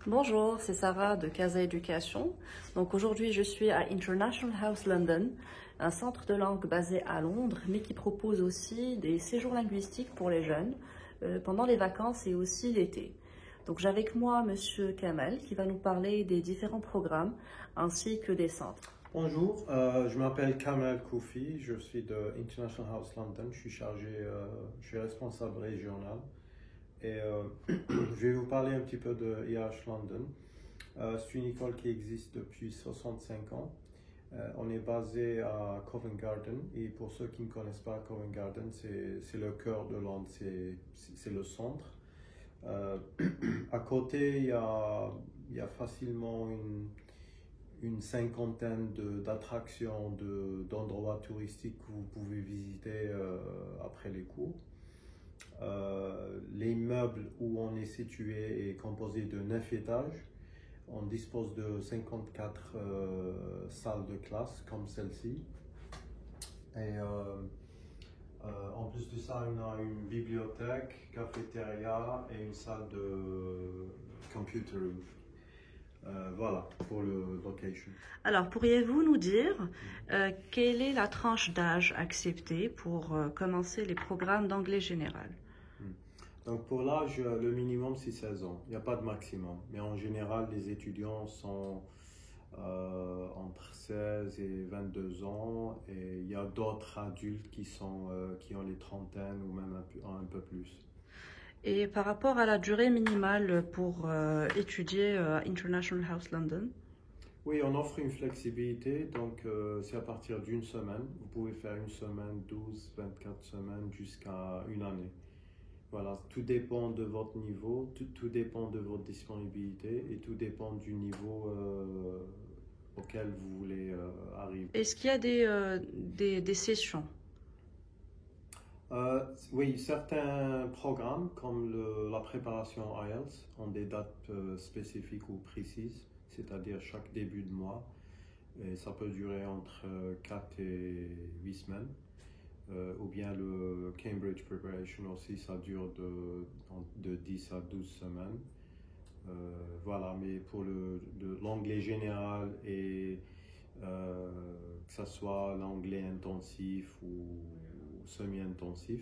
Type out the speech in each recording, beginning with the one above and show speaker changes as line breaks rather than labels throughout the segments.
Bonjour, c'est Sarah de Casa Éducation. Donc aujourd'hui, je suis à International House London, un centre de langue basé à Londres, mais qui propose aussi des séjours linguistiques pour les jeunes pendant les vacances et aussi l'été. Donc j'ai avec moi Monsieur Kamel qui va nous parler des différents programmes ainsi que des centres.
Bonjour, je m'appelle Kamel Koufi, je suis de International House London, je suis responsable régional et je vais vous parler un petit peu de IH London. C'est une école qui existe depuis 65 ans. On est basé à Covent Garden et pour ceux qui ne connaissent pas Covent Garden, c'est le cœur de Londres, c'est le centre. À côté, il y a facilement une cinquantaine d'attractions, d'endroits touristiques que vous pouvez visiter après les cours. L'immeuble où on est situé est composé de 9 étages. On dispose de 54 salles de classe comme celle-ci. Et en plus de ça, on a une bibliothèque, cafétéria et une salle de computer room. Voilà pour le location.
Alors, pourriez-vous nous dire quelle est la tranche d'âge acceptée pour commencer les programmes d'anglais général?
Donc pour l'âge, le minimum c'est 16 ans, il n'y a pas de maximum. Mais en général, les étudiants sont entre 16 et 22 ans et il y a d'autres adultes qui ont les trentaines ou même un peu plus.
Et par rapport à la durée minimale pour étudier à International House London?
Oui, on offre une flexibilité, donc c'est à partir d'une semaine. Vous pouvez faire une semaine, 12, 24 semaines jusqu'à une année. Voilà, tout dépend de votre niveau, tout dépend de votre disponibilité et tout dépend du niveau auquel vous voulez arriver.
Est-ce qu'il y a des sessions?
Oui, certains programmes comme la préparation IELTS ont des dates spécifiques ou précises, c'est-à-dire chaque début de mois, et ça peut durer entre 4 et 8 semaines. Ou bien le Cambridge Preparation aussi, ça dure de 10 à 12 semaines. Voilà, mais pour l'anglais général et que ce soit l'anglais intensif ou semi-intensif,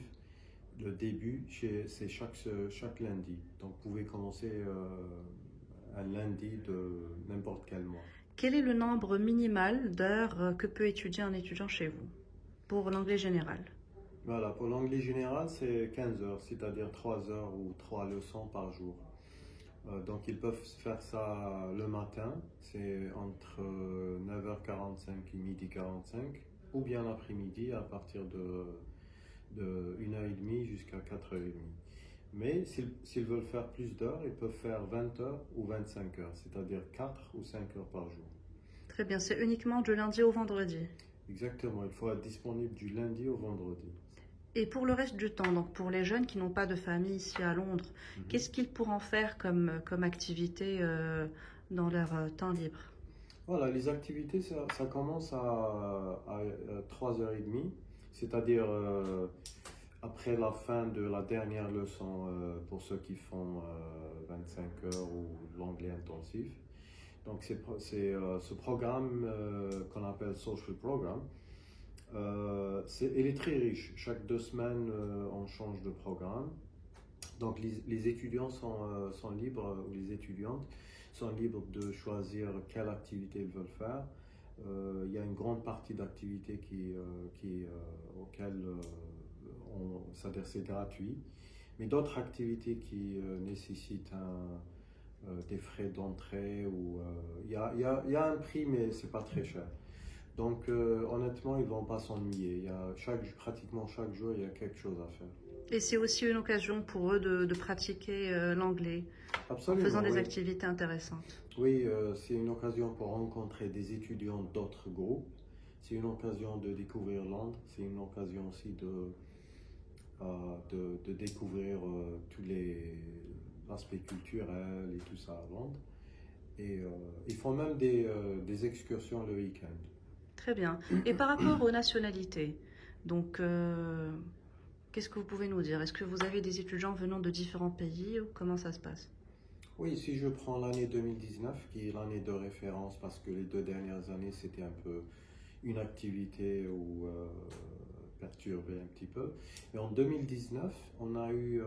le début, c'est chaque lundi. Donc vous pouvez commencer un lundi de n'importe quel mois.
Quel est le nombre minimal d'heures que peut étudier un étudiant chez vous pour l'anglais général?
Voilà, pour l'anglais général, c'est 15 heures, c'est-à-dire 3 heures ou 3 leçons par jour. Donc ils peuvent faire ça le matin, c'est entre 9h45 et midi 45, ou bien l'après-midi à partir de 1h30 jusqu'à 4h30. Mais s'ils veulent faire plus d'heures, ils peuvent faire 20 heures ou 25 heures, c'est-à-dire 4 ou 5 heures par jour.
Très bien, c'est uniquement du lundi au vendredi.
Exactement, il faut être disponible du lundi au vendredi.
Et pour le reste du temps, donc pour les jeunes qui n'ont pas de famille ici à Londres, qu'est-ce qu'ils pourront faire comme activité dans leur temps libre?
Voilà, les activités, ça commence à 3h30, c'est-à-dire après la fin de la dernière leçon pour ceux qui font 25 heures ou l'anglais intensif. Donc ce programme qu'on appelle Social Program, il est très riche. Chaque 2 semaines, on change de programme. Donc les étudiants sont libres, ou les étudiantes sont libres de choisir quelle activité ils veulent faire. Il y a une grande partie d'activités auxquelles c'est-à-dire c'est gratuit, mais d'autres activités qui nécessitent des frais d'entrée il y a un prix, mais c'est pas très cher. Donc honnêtement, ils vont pas s'ennuyer. Pratiquement chaque jour, il y a quelque chose à faire.
Et c'est aussi une occasion pour eux de pratiquer l'anglais en
Absolument,
faisant des
oui.
activités intéressantes.
Oui, c'est une occasion pour rencontrer des étudiants d'autres groupes. C'est une occasion de découvrir Londres. C'est une occasion aussi de découvrir tous les aspects culturels et tout ça à Londres. Et ils font même des excursions le week-end.
Très bien. Et par rapport aux nationalités, donc qu'est-ce que vous pouvez nous dire? Est-ce que vous avez des étudiants venant de différents pays ou comment ça se passe?
Oui, si je prends l'année 2019, qui est l'année de référence, parce que les 2 dernières années, c'était un peu une activité ou perturbée un petit peu. Mais en 2019, on a eu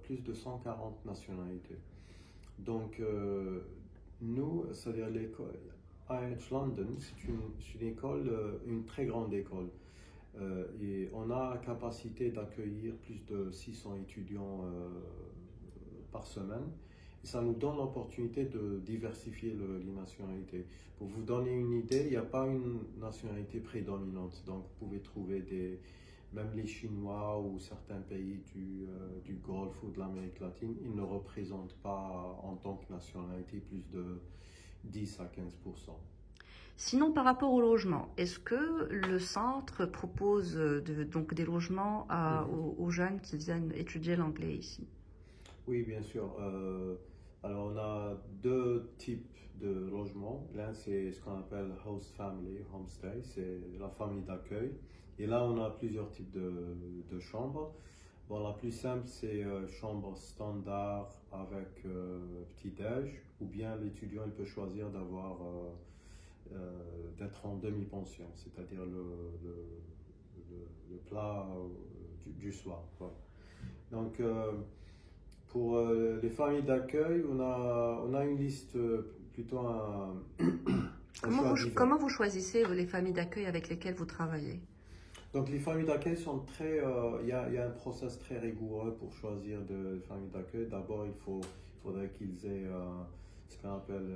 plus de 140 nationalités. Donc, nous, c'est-à-dire l'école IH London, c'est une école, une très grande école. Et on a la capacité d'accueillir plus de 600 étudiants par semaine. Et ça nous donne l'opportunité de diversifier les nationalités. Pour vous donner une idée, il n'y a pas une nationalité prédominante. Donc, vous pouvez trouver même les Chinois ou certains pays du Golfe ou de l'Amérique latine, ils ne représentent pas en tant que nationalité plus de 10 à 15%.
Sinon, par rapport au logement, est-ce que le centre propose donc des logements aux jeunes qui viennent étudier l'anglais ici?
Oui, bien sûr. Alors, on a deux types de logements. L'un, c'est ce qu'on appelle host family, homestay, c'est la famille d'accueil. Et là, on a plusieurs types de chambres. Bon, la plus simple, c'est chambre standard avec petit-déj, ou bien l'étudiant il peut choisir d'être en demi-pension, c'est-à-dire le plat du soir. Voilà. Donc, pour les familles d'accueil, on a une liste plutôt
Comment vous choisissez les familles d'accueil avec lesquelles vous travaillez?
Donc les familles d'accueil sont très... Il y a un process très rigoureux pour choisir des familles d'accueil. D'abord, faudrait qu'ils aient ce qu'on appelle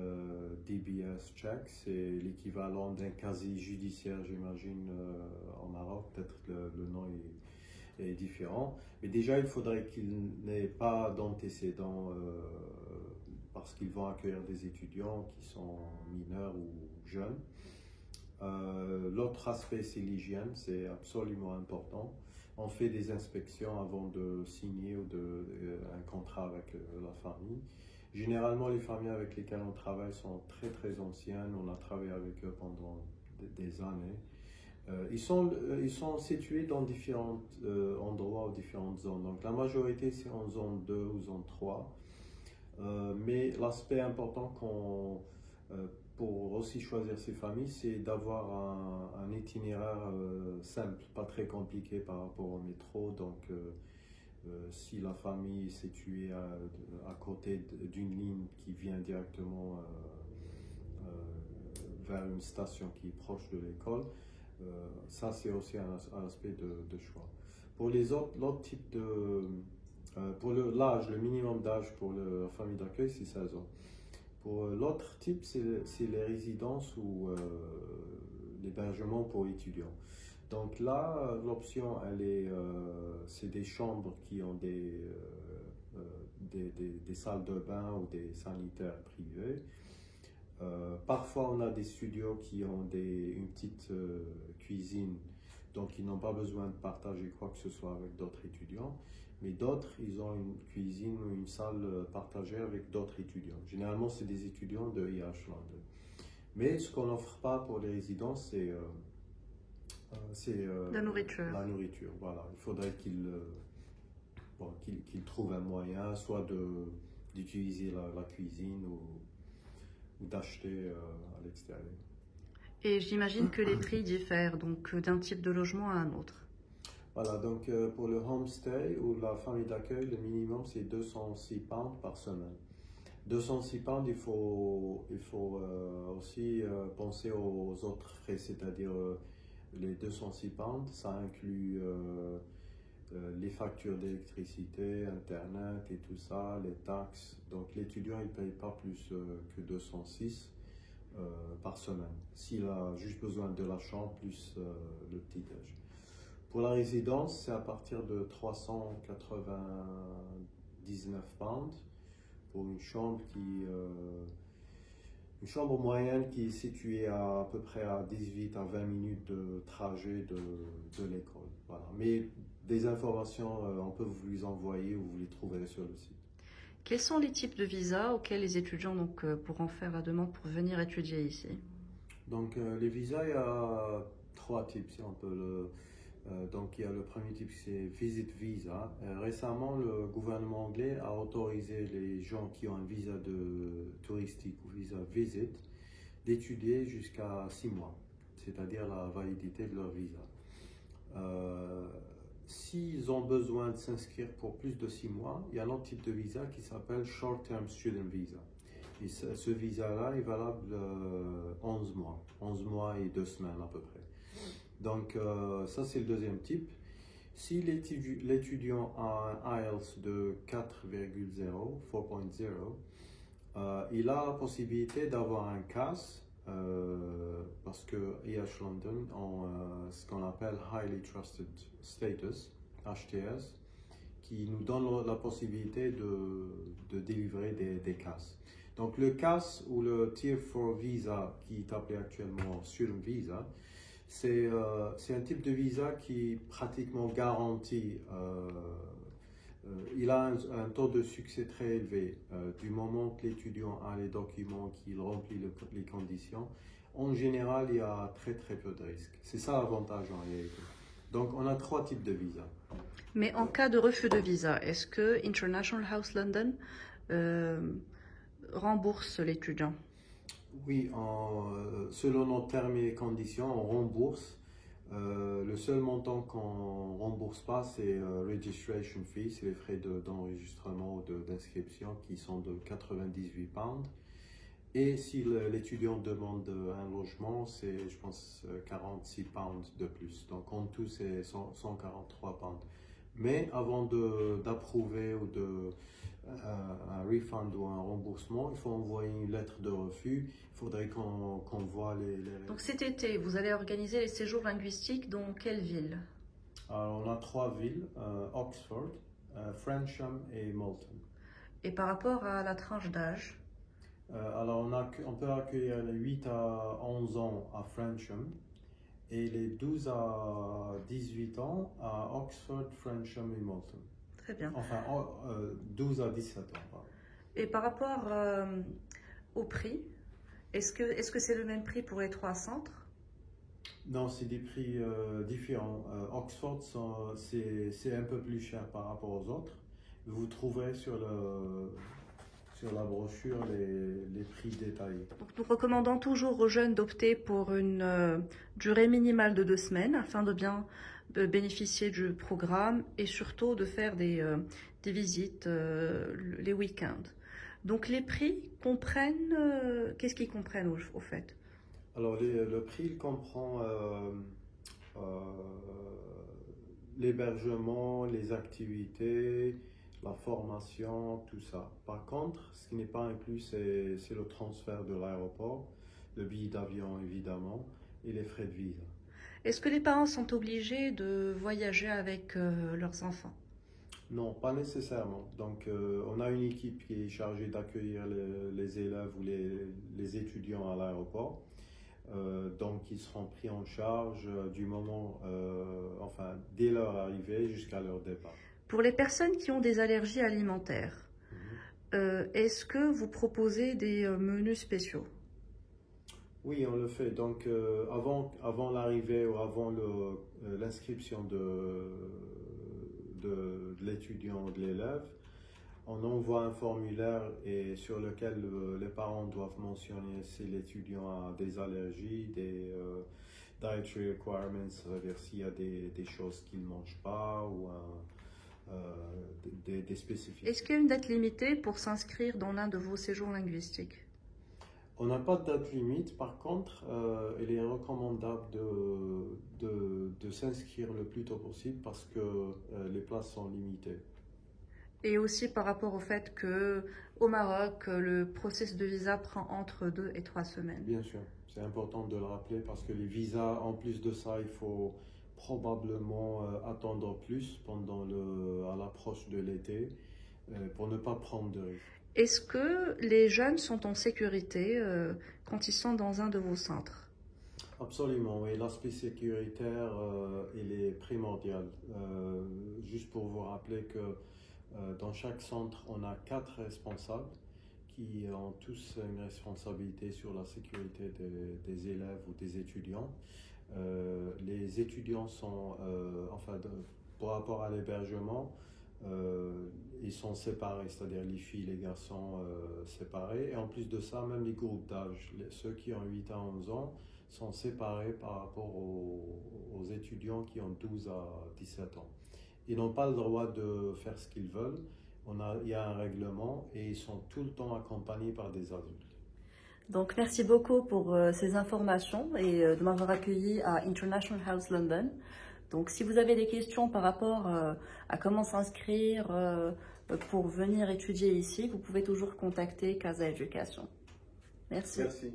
DBS check. C'est l'équivalent d'un casier judiciaire, j'imagine, en Maroc. Peut-être le nom est différent. Mais déjà, il faudrait qu'ils n'aient pas d'antécédents parce qu'ils vont accueillir des étudiants qui sont mineurs ou jeunes. L'autre aspect, c'est l'hygiène, c'est absolument important. On fait des inspections avant de signer un contrat avec la famille. Généralement, les familles avec lesquelles on travaille sont très très anciennes. On a travaillé avec eux pendant des années. Ils sont situés dans différents endroits ou différentes zones. Donc la majorité, c'est en zone 2 ou zone 3. Mais l'aspect important pour aussi choisir ces familles, c'est d'avoir un itinéraire simple, pas très compliqué par rapport au métro. Donc, si la famille est située à côté d'une ligne qui vient directement vers une station qui est proche de l'école, ça c'est aussi un aspect de choix. Pour l'autre type pour l'âge, le minimum d'âge pour la famille d'accueil, c'est 16 ans. Pour l'autre type, c'est les résidences ou l'hébergement pour étudiants. Donc là, l'option, c'est des chambres qui ont des salles de bain ou des sanitaires privés. Parfois, on a des studios qui ont une petite cuisine, donc ils n'ont pas besoin de partager quoi que ce soit avec d'autres étudiants. Mais d'autres, ils ont une cuisine ou une salle partagée avec d'autres étudiants. Généralement, c'est des étudiants de IH London. Mais ce qu'on n'offre pas pour les résidences, c'est
la nourriture.
La nourriture, voilà. Il faudrait qu'ils trouvent un moyen, soit d'utiliser la cuisine ou d'acheter à l'extérieur.
Et j'imagine que les prix diffèrent donc d'un type de logement à un autre.
Voilà, donc pour le homestay ou la famille d'accueil, le minimum c'est 206 pounds par semaine. 206 pounds, il faut aussi penser aux autres frais, c'est-à-dire les 206 pounds, ça inclut les factures d'électricité, internet et tout ça, les taxes. Donc l'étudiant il ne paye pas plus que 206 par semaine, s'il a juste besoin de la chambre plus le petit-déj. Pour la résidence, c'est à partir de 399 pounds pour une chambre une chambre moyenne qui est située à peu près à 18 à 20 minutes de trajet de l'école. Voilà. Mais des informations, on peut vous les envoyer ou vous les trouverez sur le site.
Quels sont les types de visas auxquels les étudiants pourront faire la demande pour venir étudier ici?
Donc les visas, il y a 3 types, si on peut Donc il y a le premier type, c'est Visit Visa. Récemment, le gouvernement anglais a autorisé les gens qui ont un visa touristique ou visa Visit d'étudier jusqu'à 6 mois, c'est-à-dire la validité de leur visa. S'ils ont besoin de s'inscrire pour plus de 6 mois, il y a un autre type de visa qui s'appelle Short Term Student Visa. Et ce visa-là est valable 11 mois et 2 semaines à peu près. Donc ça c'est le deuxième type. Si l'étudiant a un IELTS de 4.0, il a la possibilité d'avoir un CAS parce que EH London ont ce qu'on appelle Highly Trusted Status, HTS, qui nous donne la possibilité de délivrer des CAS. Donc le CAS ou le Tier 4 Visa qui est appelé actuellement Student Visa, c'est un type de visa qui pratiquement garantit, il a un taux de succès très élevé. Du moment que l'étudiant a les documents, qu'il remplit les conditions, en général, il y a très très peu de risques. C'est ça l'avantage en réalité. Donc on a 3 types de visas.
Mais en cas de refus de visa, est-ce que International House London rembourse l'étudiant?
Oui, selon nos termes et conditions, on rembourse. Le seul montant qu'on ne rembourse pas, c'est registration fee, c'est les frais d'enregistrement ou d'inscription qui sont de 98 pounds. Et si l'étudiant demande un logement, c'est, je pense, 46 pounds de plus. Donc en tout, c'est 143 pounds. Mais avant d'approuver ou un refund ou un remboursement, il faut envoyer une lettre de refus. Il faudrait qu'on voit les...
Donc cet été, vous allez organiser les séjours linguistiques dans quelle ville?
Alors, on a 3 villes, Oxford, Frensham et Malton.
Et par rapport à la tranche d'âge?
Alors, on peut accueillir les 8 à 11 ans à Frensham et les 12 à 18 ans à Oxford, Frensham et Malton.
Très bien.
Enfin, 12 à 17 ans. Pardon.
Et par rapport au prix, est-ce que c'est le même prix pour les 3 centres?
Non, c'est des prix différents. Oxford, c'est un peu plus cher par rapport aux autres. Vous trouverez sur la brochure les prix détaillés.
Donc, nous recommandons toujours aux jeunes d'opter pour une durée minimale de 2 semaines afin de bien bénéficier du programme et surtout de faire des visites les week-ends. Donc les prix comprennent, qu'est-ce qu'ils comprennent au fait?
Alors le prix il comprend l'hébergement, les activités, la formation, tout ça. Par contre, ce qui n'est pas inclus, c'est le transfert de l'aéroport, le billet d'avion évidemment et les frais de visa.
Est-ce que les parents sont obligés de voyager avec leurs enfants?
Non, pas nécessairement. Donc, on a une équipe qui est chargée d'accueillir les élèves ou les étudiants à l'aéroport. Donc, ils seront pris en charge du moment, enfin, dès leur arrivée jusqu'à leur départ.
Pour les personnes qui ont des allergies alimentaires, est-ce que vous proposez des menus spéciaux?
Oui, on le fait. Donc, avant l'arrivée ou avant l'inscription de l'étudiant ou de l'élève, on envoie un formulaire sur lequel les parents doivent mentionner si l'étudiant a des allergies, des dietary requirements, c'est-à-dire s'il y a des choses qu'il ne mange pas ou des spécificités.
Est-ce qu'il y a une date limitée pour s'inscrire dans l'un de vos séjours linguistiques?
On n'a pas de date limite, par contre, il est recommandable de s'inscrire le plus tôt possible parce que les places sont limitées.
Et aussi par rapport au fait qu'au Maroc, le processus de visa prend entre 2 et 3 semaines.
Bien sûr, c'est important de le rappeler parce que les visas, en plus de ça, il faut probablement attendre plus à l'approche de l'été pour ne pas prendre de risques.
Est-ce que les jeunes sont en sécurité quand ils sont dans un de vos centres?
Absolument, oui. L'aspect sécuritaire, il est primordial. Juste pour vous rappeler que dans chaque centre, on a 4 responsables qui ont tous une responsabilité sur la sécurité des élèves ou des étudiants. Les étudiants sont, par rapport à l'hébergement, ils sont séparés, c'est-à-dire les filles et les garçons séparés. Et en plus de ça, même les groupes d'âge, ceux qui ont 8 à 11 ans, sont séparés par rapport aux étudiants qui ont 12 à 17 ans. Ils n'ont pas le droit de faire ce qu'ils veulent. Il y a un règlement et ils sont tout le temps accompagnés par des adultes.
Donc, merci beaucoup pour ces informations et de m'avoir accueilli à International House London. Donc, si vous avez des questions par rapport à comment s'inscrire pour venir étudier ici, vous pouvez toujours contacter Casa Education. Merci.
Merci.